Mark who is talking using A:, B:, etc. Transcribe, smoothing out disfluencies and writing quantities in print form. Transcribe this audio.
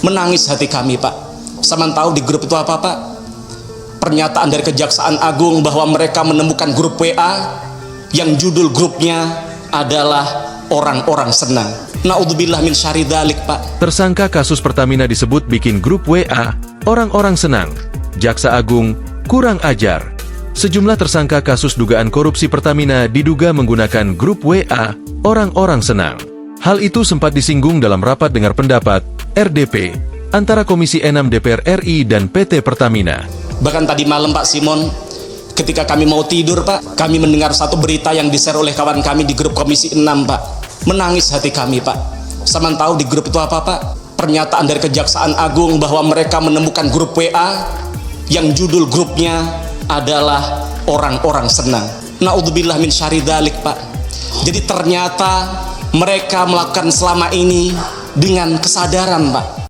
A: Menangis hati kami, Pak. Saman tahu di grup itu apa, Pak? Pernyataan dari Kejaksaan Agung bahwa mereka menemukan grup WA yang judul grupnya adalah orang-orang senang. Naudzubillah min syarri dzalik, Pak.
B: Tersangka kasus Pertamina disebut bikin grup WA orang-orang senang. Jaksa Agung kurang ajar. Sejumlah tersangka kasus dugaan korupsi Pertamina diduga menggunakan grup WA orang-orang senang. Hal itu sempat disinggung dalam rapat dengar pendapat RDP antara Komisi 6 DPR RI dan PT Pertamina.
A: Bahkan tadi malam, Pak Simon, ketika kami mau tidur, Pak, kami mendengar satu berita yang di-share oleh kawan kami di grup Komisi 6, Pak. Menangis hati kami, Pak. Saman tahu di grup itu apa, Pak? Pernyataan dari Kejaksaan Agung bahwa mereka menemukan grup WA yang judul grupnya adalah orang-orang senang. Naudzubillah min syarri dzalik, Pak. Jadi ternyata mereka melakukan selama ini dengan kesadaran, Pak.